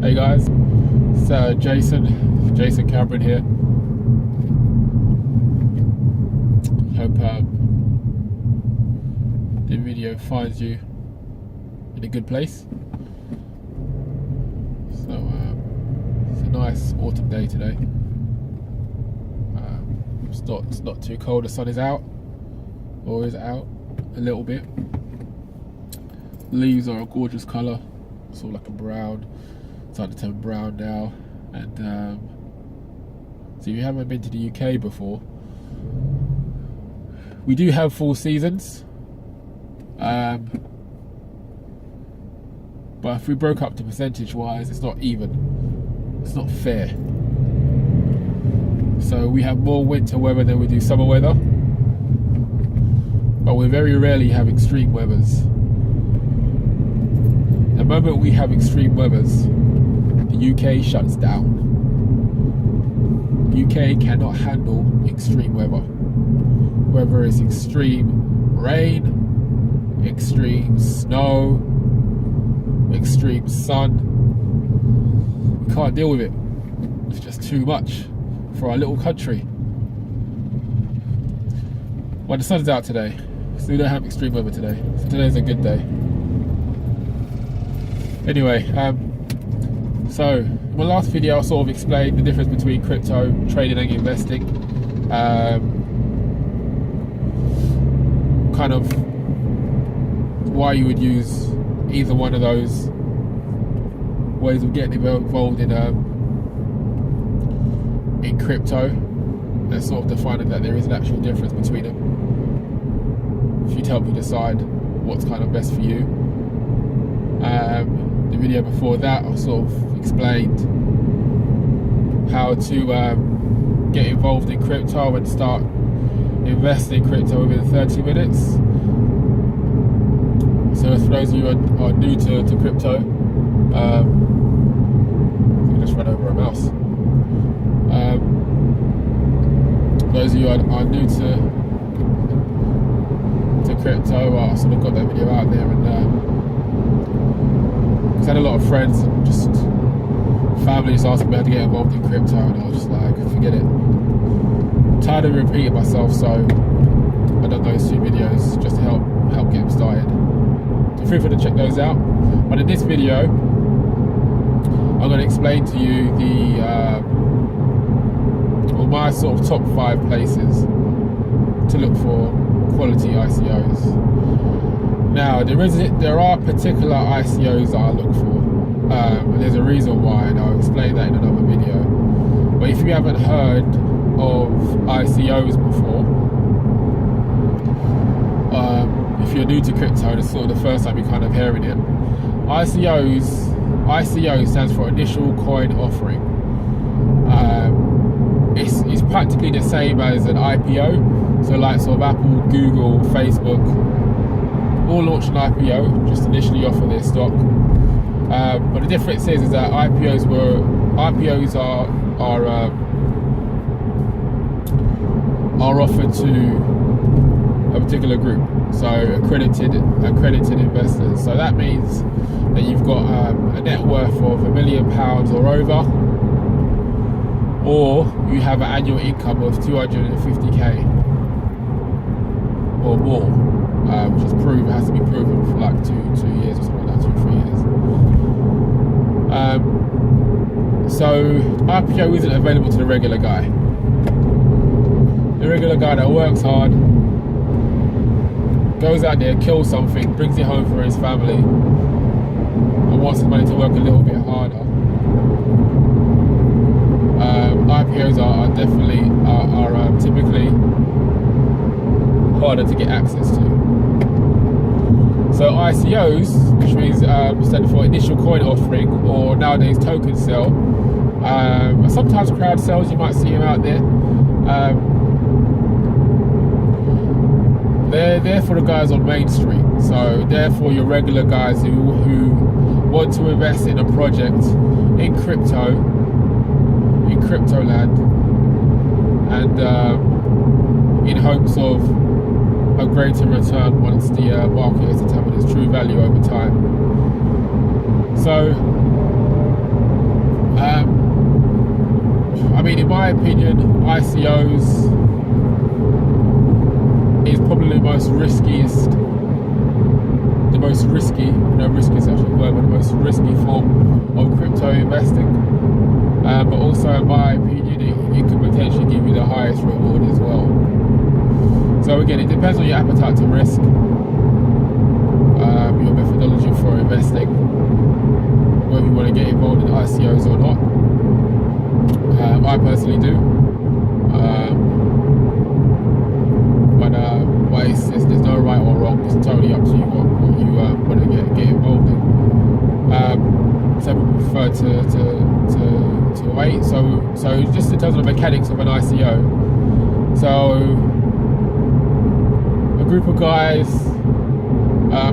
Hey guys, it's Jason Cameron here. Hope the video finds you in a good place. So it's a nice autumn day today. It's not too cold. The sun is out, or is out a little bit. Leaves are a gorgeous colour, sort of like a brown. Starting to turn brown now, and so if you haven't been to the UK before, we do have full seasons, but if we broke up the percentage wise, it's not even, it's not fair. So we have more winter weather than we do summer weather, but we very rarely have extreme weathers. The moment we have extreme weathers, the UK shuts down. UK cannot handle extreme weather. Whether it's extreme rain, extreme snow, extreme sun, we can't deal with it. It's just too much for our little country. Well, the sun's out today, so we don't have extreme weather today. So today's a good day. Anyway, so in my last video I sort of explained the difference between crypto trading and investing, kind of why you would use either one of those ways of getting involved in crypto, and sort of defining that there is an actual difference between them, if you'd help you decide what's kind of best for you. The video before that I sort of explained how to get involved in crypto and start investing in crypto within 30 minutes. So for those of you who are new to crypto, you just run over a mouse. Those of you who are new to crypto, I sort of got that video out there, and I had a lot of friends and just families asking me how to get involved in crypto, and I was just like, forget it. I'm tired of repeating myself, so I've done those two videos just to help get them started. So feel free to check those out. But in this video, I'm going to explain to you my sort of top 5 places to look for quality ICOs. Now, there are particular ICOs that I look for, and there's a reason why, and I'll explain that in another video. But if you haven't heard of ICOs before, if you're new to crypto, it's sort of the first time you're kind of hearing it. ICO stands for Initial Coin Offering. It's practically the same as an IPO, so like sort of Apple, Google, Facebook, all launched an IPO, just initially offer their stock. But the difference is that IPOs are offered to a particular group, so accredited investors. So that means that you've got a net worth of £1 million or over, or you have an annual income of 250k or more. Which is has to be proven for like two years or something like that, 2-3 years. So IPO isn't available to the regular guy. The regular guy that works hard, goes out there, kills something, brings it home for his family, and wants his money to work a little bit harder. IPOs are typically harder to get access to. So ICOs, which means stand for Initial Coin Offering, or nowadays token sale, sometimes crowd sales, you might see them out there. They're for the guys on Main Street, so they're for your regular guys who want to invest in a project in crypto land, and in hopes of a greater return once the market has determined its true value over time. So mean, in my opinion, ICOs is probably the most risky is actually a word, but the most risky form of crypto investing. But also, in my opinion, it could potentially give you the highest reward as well. So again, it depends on your appetite to risk, your methodology for investing, whether you want to get involved in ICOs or not. I personally do. But there's no right or wrong. It's totally up to you what you want to get involved in. Some people prefer to wait. So just in terms of the mechanics of an ICO. So a group of guys,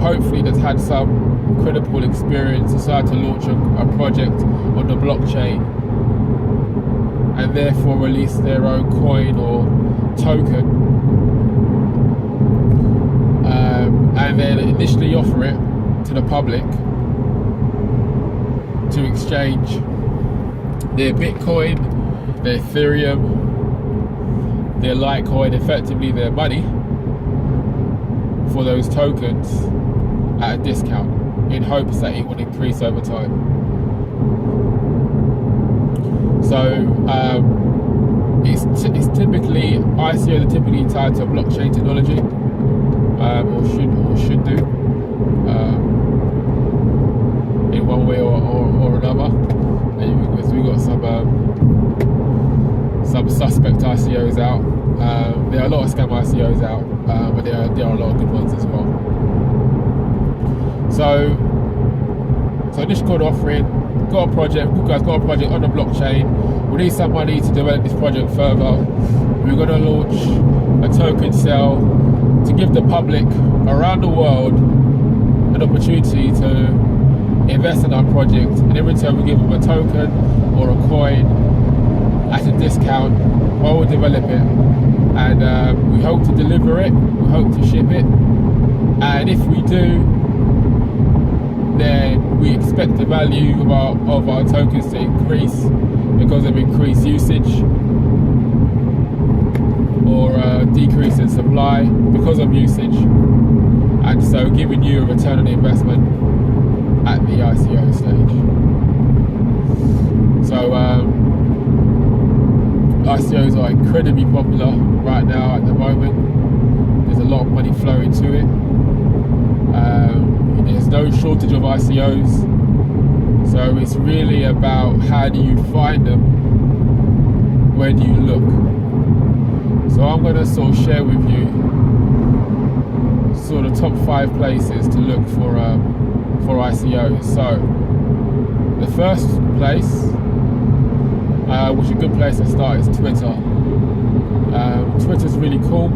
hopefully that's had some credible experience, decide to launch a project on the blockchain, and therefore release their own coin or token. And then initially offer it to the public to exchange their Bitcoin, their Ethereum, their Litecoin, effectively their money, for those tokens at a discount, in hopes that it would increase over time. So it's typically, ICOs are typically tied to blockchain technology. Or should do in one way or another. Because we've got some suspect ICOs out. There are a lot of scam ICOs out, but there are a lot of good ones as well. So initial code offering, got a project, good guys got a project on the blockchain. We need some money to develop this project further. We're going to launch a token sale to give the public around the world an opportunity to invest in our project, and in return we give them a token or a coin at a discount while we develop it, and we hope to deliver it, we hope to ship it, and if we do, then we expect the value of our tokens to increase because of increased usage, or decrease in supply because of usage, and so giving you a return on investment at the ICO stage. So ICOs are incredibly popular right now at the moment. There's a lot of money flowing to it. There's no shortage of ICOs, so it's really about how do you find them, where do you look. So I'm going to sort of share with you sort of top 5 places to look for ICOs. So the first place, which is a good place to start, is Twitter. Twitter's really cool.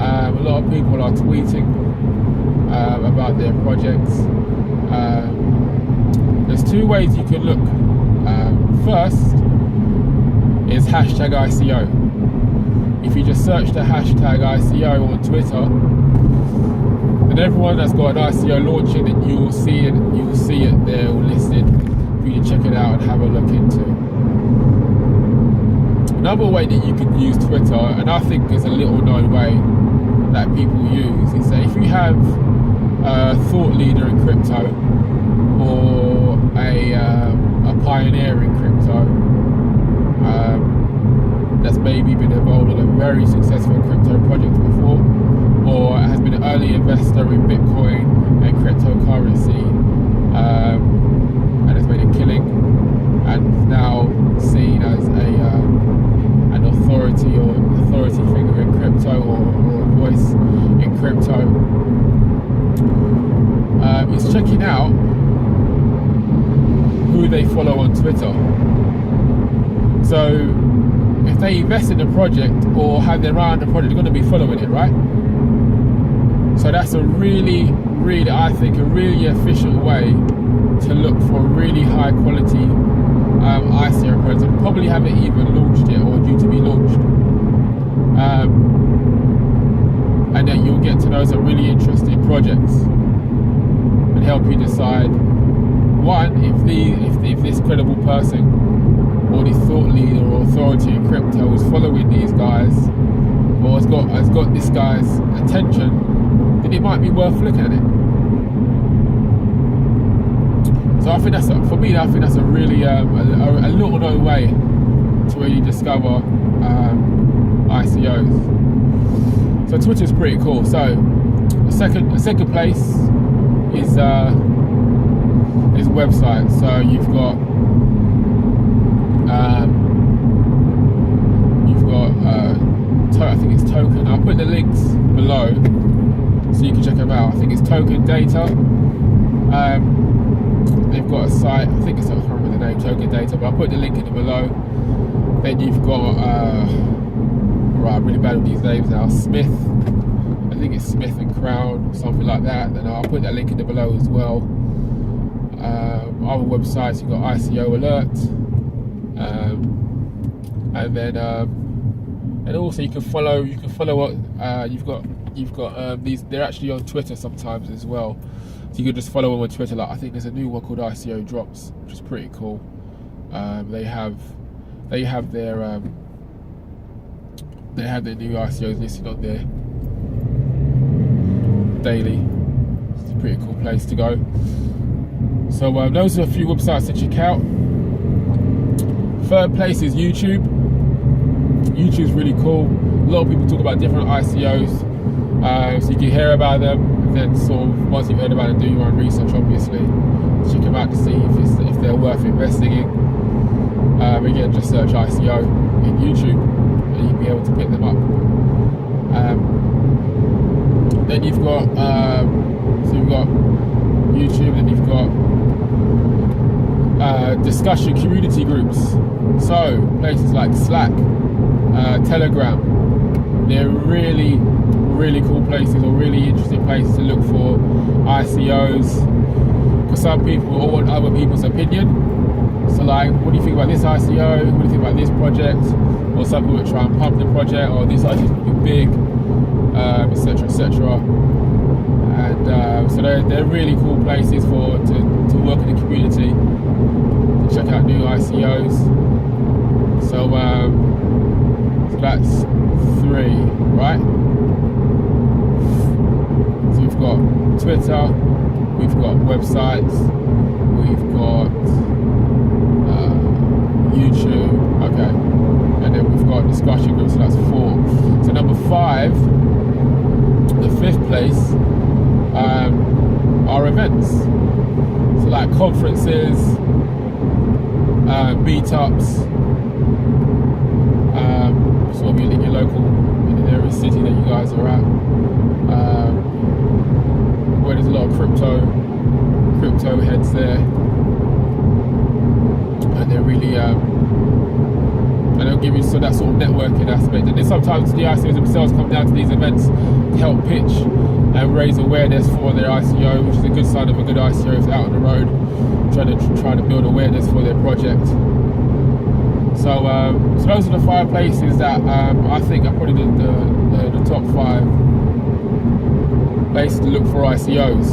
A lot of people are tweeting about their projects. There's 2 ways you can look. First is hashtag ICO. If you just search the hashtag ICO on Twitter, then everyone that's got an ICO launching, and you will see it there all listed for you to check it out and have a look into. Another way that you can use Twitter, and I think is a little known way that people use, is that if you have a thought leader in crypto, or a pioneer in crypto, that's maybe been involved in a very successful crypto project before, or has been an early investor in Bitcoin and cryptocurrency, and has made a killing, and is now seen as an authority figure in crypto, or a voice in crypto, is checking out who they follow on Twitter. So if they invest in a project or have their eye on the project, they're going to be following it, right? So that's a really, I think, a really efficient way to look for a really high quality ICO project, and probably haven't even launched yet or due to be launched. And then you'll get to know some really interesting projects help you decide, one, if this credible person or or the thought leader or authority in crypto is following these guys, or has got this guy's attention, then it might be worth looking at it. So I think that's for me. I think that's a really a little known way to where you discover ICOs. So Twitter's pretty cool. So the second place is websites. So you've got I think it's Token. I'll put the links below so you can check them out. I think it's Token Data. They've got a site. I think I can't remember the name, Token Data, but I'll put the link in it below. Then you've got right, I'm really bad with these names now. Smith. I think it's Smith and Crown or something like that. Then I'll put that link in it below as well. Other websites, you've got ICO Alert, and then and also you can follow what you've got these. They're actually on Twitter sometimes as well, so you can just follow them on Twitter. Like I think there's a new one called ICO Drops, which is pretty cool. They have their new ICOs listed on there daily. It's a pretty cool place to go. So those are a few websites to check out. Third place is YouTube. YouTube's really cool. A lot of people talk about different ICOs, so you can hear about them, and then sort of once you've heard about it, do your own research. Obviously, check them out to see if they're worth investing in. Again, just search ICO in YouTube, and you'll be able to pick them up. Then you've got YouTube, and you've got discussion community groups. So places like Slack, Telegram, they're really, really cool places, or really interesting places to look for ICOs, because some people all want other people's opinion. So like, what do you think about this ICO? What do you think about this project? Or some people try and pump the project, or this ICO is going to be big, etc., etc. And so they're really cool places to work in the community, to check out new ICOs. So that's 3, right? So we've got Twitter, we've got websites, we've got YouTube, okay, and then we've got discussion groups, so that's 4. So number 5, the 5th place, are events. So like conferences, meetups, sort of in your local, in the area city that you guys are at, where there's a lot of crypto heads there, and they're really and they'll give you that sort of networking aspect. And then sometimes the ICOs themselves come down to these events to help pitch and raise awareness for their ICO, which is a good sign of a good ICO if they're out on the road trying to build awareness for their project. So those are the 5 places that I think are probably the top 5 places to look for ICOs.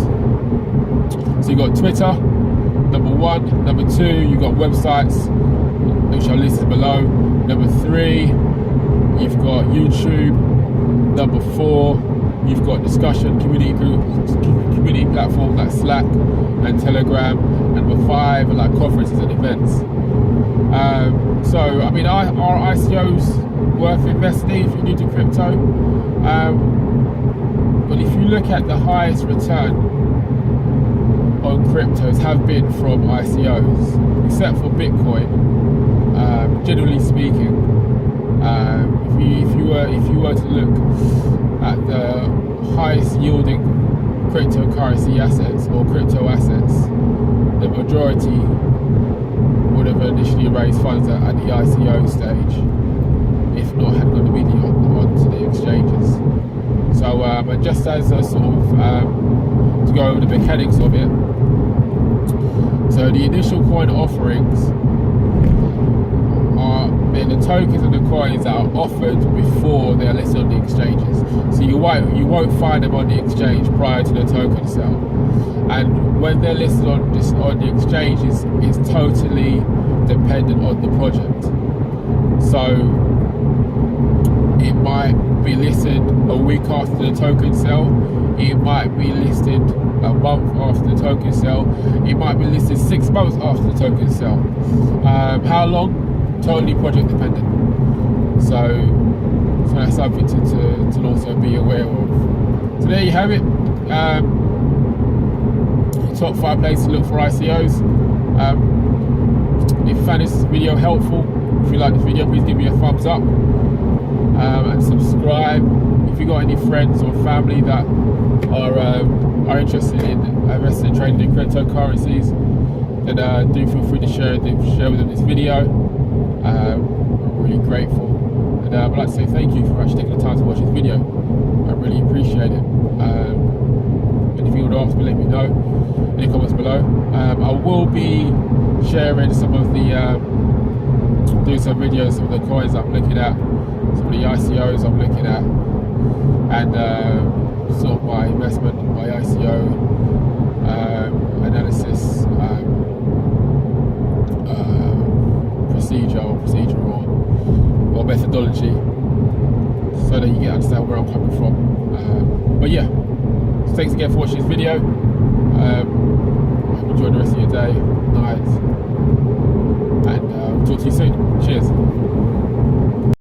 So you've got Twitter, number 1. Number 2, you've got websites, which are listed below. Number 3, you've got YouTube. Number 4, you've got discussion community groups, community platforms like Slack and Telegram. And number 5 are like conferences and events. So I mean, are ICOs worth investing in if you're new to crypto? But if you look at the highest return on cryptos have been from ICOs, except for Bitcoin. Generally speaking, if you were to look at the highest yielding cryptocurrency assets or crypto assets, the majority would have initially raised funds at the ICO stage, if not had gone immediately onto the exchanges. So, and just as a sort of to go over the mechanics of it, so the initial coin offerings are the tokens and the coins that are offered before they are listed on the exchanges. So you won't find them on the exchange prior to the token sale. And when they're listed on the exchanges, it's totally dependent on the project. So it might be listed a week after the token sale, it might be listed a month after the token sale, it might be listed 6 months after the token sale. How long? Totally project dependent. So that's something to also be aware of. So there you have it. Top 5 places to look for ICOs. If you found this video helpful, if you like this video, please give me a thumbs up and subscribe. If you got any friends or family that are interested in investing and trading in cryptocurrencies, then do feel free to share with them this video. I'm really grateful, and I'd like to say thank you for actually taking the time to watch this video. I really appreciate it. Anything you want to ask me, let me know in the comments below. I will be sharing some of the doing some videos of the coins I'm looking at, some of the ICOs I'm looking at, and sort of my investment, my ICO analysis procedure or methodology, so that you can understand where I'm coming from. But yeah, so thanks again for watching this video. I hope you enjoy the rest of your day, night, and we'll talk to you soon. Cheers.